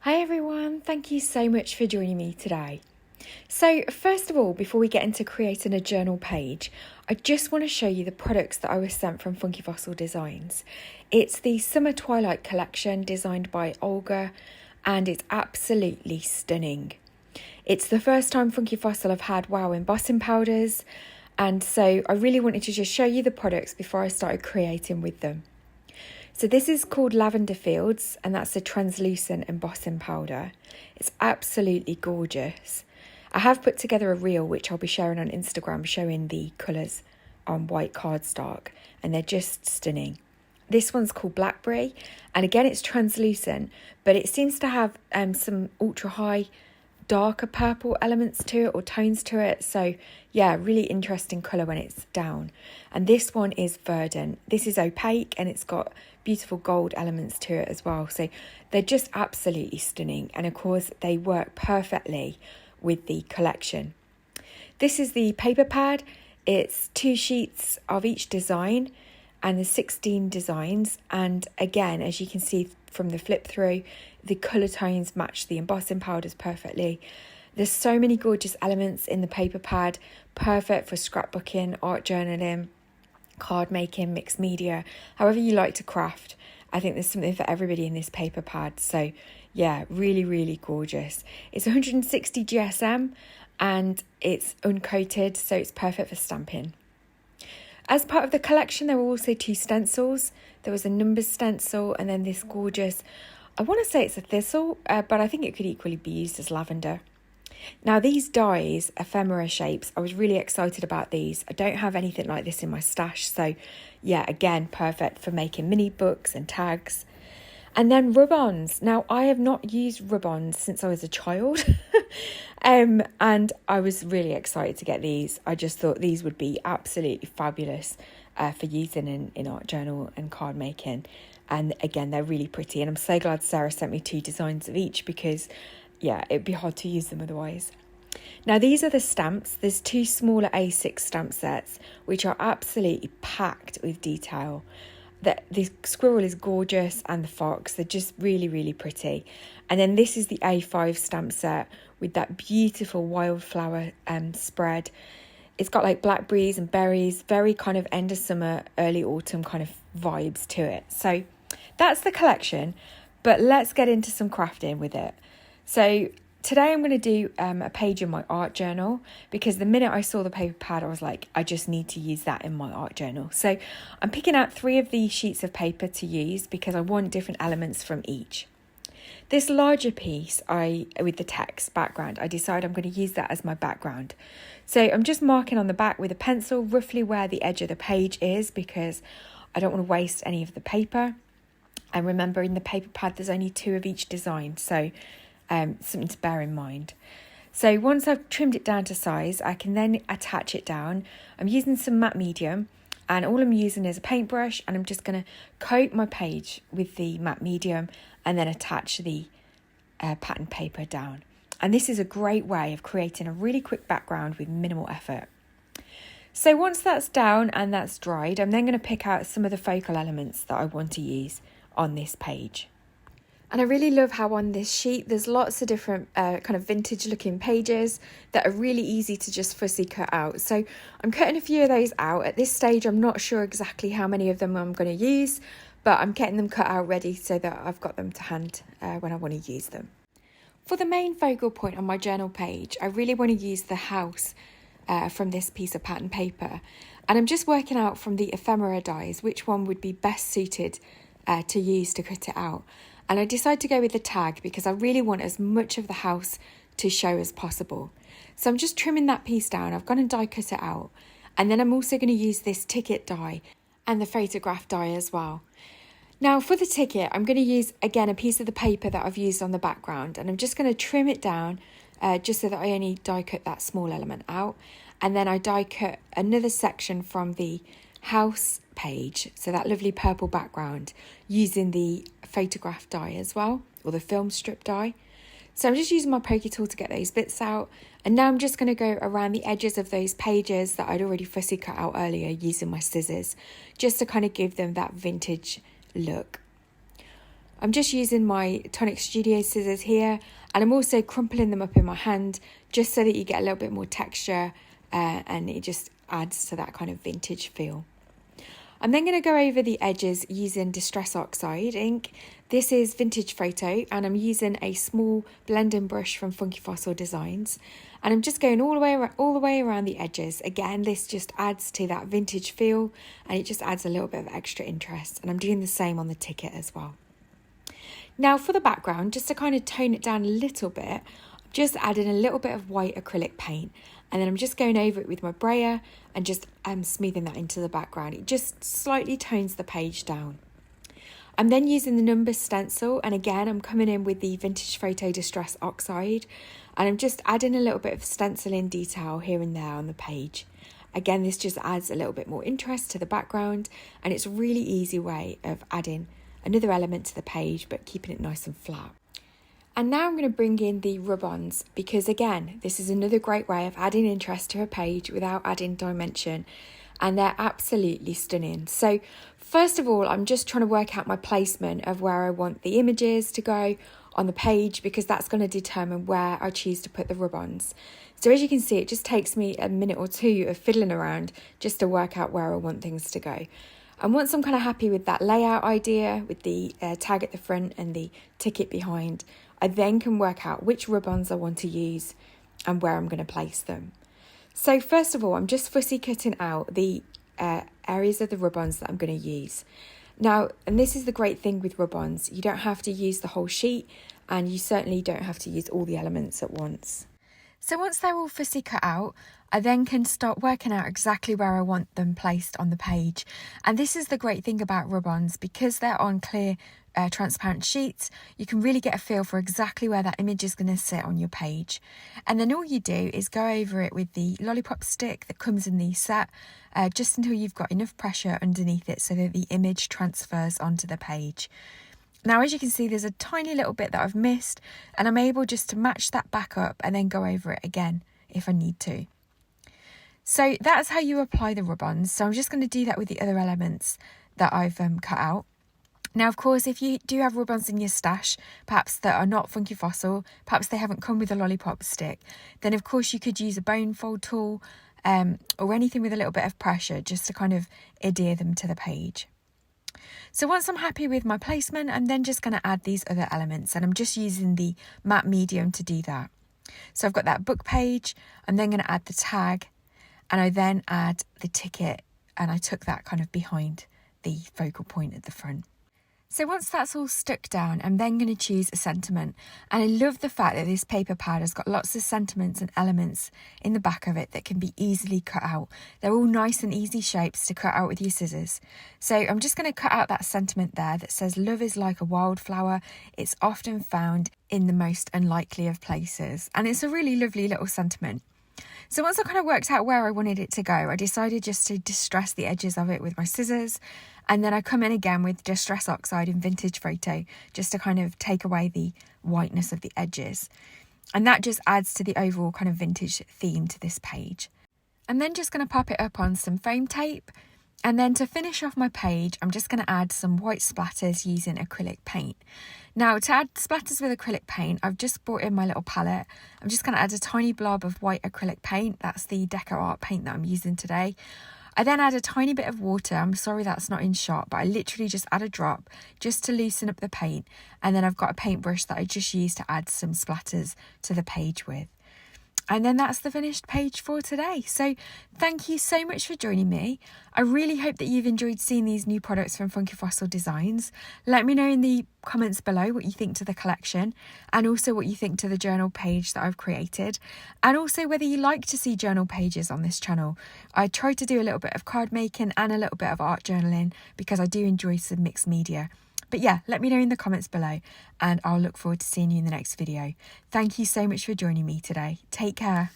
Hi everyone, thank you so much for joining me today. So first of all, before we get into creating a journal page, I just want to show you the products that I was sent from Funky Fossil Designs. It's the Summer Twilight collection designed by Olga and it's absolutely stunning. It's the first time Funky Fossil have had wow embossing powders, and so I really wanted to just show you the products before I started creating with them. So this is called Lavender Fields, and that's a translucent embossing powder. It's absolutely gorgeous. I have put together a reel which I'll be sharing on Instagram showing the colours on white cardstock, and they're just stunning. This one's called Blackberry, and again it's translucent, but it seems to have some ultra high darker purple elements to it or tones to it, so yeah, really interesting colour when it's down. And this one is Verdant. This is opaque and it's got beautiful gold elements to it as well, so they're just absolutely stunning, and of course they work perfectly with the collection. This is the paper pad. It's 2 sheets of each design and there's 16 designs, and again, as you can see from the flip through, the colour tones match the embossing powders perfectly. There's so many gorgeous elements in the paper pad, perfect for scrapbooking, art journaling, card making, mixed media, however you like to craft. I think there's something for everybody in this paper pad, so yeah, really gorgeous. It's 160 GSM and it's uncoated, so it's perfect for stamping. As part of the collection, there were also 2 stencils. There was a numbers stencil and then this gorgeous, I want to say it's a thistle, but I think it could equally be used as lavender. Now these dies, ephemera shapes, I was really excited about these. I don't have anything like this in my stash, so yeah, again, perfect for making mini books and tags. And then rub-ons. Now I have not used rub-ons since I was a child. And I was really excited to get these. I just thought these would be absolutely fabulous for using in art journal and card making. And again, they're really pretty. And I'm so glad Sarah sent me 2 designs of each because, yeah, it'd be hard to use them otherwise. Now, these are the stamps. There's 2 smaller A6 stamp sets, which are absolutely packed with detail. The squirrel is gorgeous and the fox, they're just really pretty. And then this is the A5 stamp set with that beautiful wildflower spread. It's got like blackberries and berries, very kind of end of summer, early autumn kind of vibes to it. So that's the collection, but let's get into some crafting with it. So today I'm going to do a page in my art journal because the minute I saw the paper pad, I was like, I just need to use that in my art journal. So I'm picking out 3 of these sheets of paper to use because I want different elements from each. This larger piece, with the text background, I decided I'm going to use that as my background. So I'm just marking on the back with a pencil roughly where the edge of the page is because I don't want to waste any of the paper. And remember, in the paper pad, there's only 2 of each design, so something to bear in mind. So once I've trimmed it down to size, I can then attach it down. I'm using some matte medium, and all I'm using is a paintbrush, and I'm just going to coat my page with the matte medium and then attach the pattern paper down. And this is a great way of creating a really quick background with minimal effort. So once that's down and that's dried, I'm then going to pick out some of the focal elements that I want to use on this page. And I really love how on this sheet there's lots of different kind of vintage looking pages that are really easy to just fussy cut out. So I'm cutting a few of those out. At this stage I'm not sure exactly how many of them I'm going to use, but I'm getting them cut out ready so that I've got them to hand when I want to use them. For the main focal point on my journal page, I really want to use the house from this piece of pattern paper. And I'm just working out from the ephemera dies which one would be best suited to use to cut it out. And I decided to go with the tag because I really want as much of the house to show as possible. So I'm just trimming that piece down. I've gone and die cut it out. And then I'm also going to use this ticket die and the photograph die as well. Now for the ticket, I'm going to use again a piece of the paper that I've used on the background, and I'm just going to trim it down just so that I only die cut that small element out. And then I die cut another section from the house page, so that lovely purple background, using the photograph die as well, or the film strip die. So I'm just using my poker tool to get those bits out, and now I'm just going to go around the edges of those pages that I'd already fussy cut out earlier using my scissors, just to kind of give them that vintage look. I'm just using my Tonic Studio scissors here, and I'm also crumpling them up in my hand just so that you get a little bit more texture and it just adds to that kind of vintage feel. I'm then going to go over the edges using Distress Oxide ink. This is Vintage Photo, and I'm using a small blending brush from Funky Fossil Designs, and I'm just going all the way around the edges. Again, this just adds to that vintage feel, and it just adds a little bit of extra interest, and I'm doing the same on the ticket as well. Now for the background, just to kind of tone it down a little bit, I'm just adding a little bit of white acrylic paint, and then I'm just going over it with my brayer and just smoothing that into the background. It just slightly tones the page down. I'm then using the numbers stencil, and again I'm coming in with the Vintage Photo Distress Oxide, and I'm just adding a little bit of stenciling detail here and there on the page. Again, this just adds a little bit more interest to the background, and it's a really easy way of adding another element to the page but keeping it nice and flat. And now I'm going to bring in the rub-ons, because again, this is another great way of adding interest to a page without adding dimension, and they're absolutely stunning. So first of all, I'm just trying to work out my placement of where I want the images to go on the page, because that's going to determine where I choose to put the rub-ons. So as you can see, it just takes me a minute or two of fiddling around just to work out where I want things to go. And once I'm kind of happy with that layout idea, with the tag at the front and the ticket behind, I then can work out which rub-ons I want to use and where I'm going to place them. So first of all, I'm just fussy cutting out the areas of the rub-ons that I'm going to use. Now, and this is the great thing with rub-ons, you don't have to use the whole sheet, and you certainly don't have to use all the elements at once. So once they're all fussy cut out, I then can start working out exactly where I want them placed on the page. And this is the great thing about rub-ons, because they're on clear transparent sheets, you can really get a feel for exactly where that image is going to sit on your page. And then all you do is go over it with the lollipop stick that comes in the set, just until you've got enough pressure underneath it so that the image transfers onto the page. Now, as you can see, there's a tiny little bit that I've missed, and I'm able just to match that back up and then go over it again if I need to. So that's how you apply the rub-ons. So I'm just going to do that with the other elements that I've cut out. Now, of course, if you do have rub-ons in your stash, perhaps that are not Funky Fossil, perhaps they haven't come with a lollipop stick, then of course you could use a bone fold tool or anything with a little bit of pressure just to kind of adhere them to the page. So once I'm happy with my placement, I'm then just going to add these other elements, and I'm just using the matte medium to do that. So I've got that book page, I'm then going to add the tag, and I then add the ticket, and I took that kind of behind the focal point at the front. So once that's all stuck down, I'm then going to choose a sentiment. And I love the fact that this paper pad has got lots of sentiments and elements in the back of it that can be easily cut out. They're all nice and easy shapes to cut out with your scissors. So I'm just going to cut out that sentiment there that says, "Love is like a wildflower. It's often found in the most unlikely of places." And it's a really lovely little sentiment. So once I kind of worked out where I wanted it to go, I decided just to distress the edges of it with my scissors. And then I come in again with Distress Oxide in Vintage Photo just to kind of take away the whiteness of the edges. And that just adds to the overall kind of vintage theme to this page. I'm then just going to pop it up on some foam tape. And then to finish off my page, I'm just going to add some white splatters using acrylic paint. Now, to add splatters with acrylic paint, I've just brought in my little palette. I'm just going to add a tiny blob of white acrylic paint. That's the Deco art paint that I'm using today. I then add a tiny bit of water. I'm sorry that's not in shot, but I literally just add a drop just to loosen up the paint. And then I've got a paintbrush that I just use to add some splatters to the page with. And then that's the finished page for today. So thank you so much for joining me. I really hope that you've enjoyed seeing these new products from Funky Fossil Designs. Let me know in the comments below what you think to the collection, and also what you think to the journal page that I've created, and also whether you like to see journal pages on this channel. I try to do a little bit of card making and a little bit of art journaling because I do enjoy some mixed media. But yeah, let me know in the comments below, and I'll look forward to seeing you in the next video. Thank you so much for joining me today. Take care.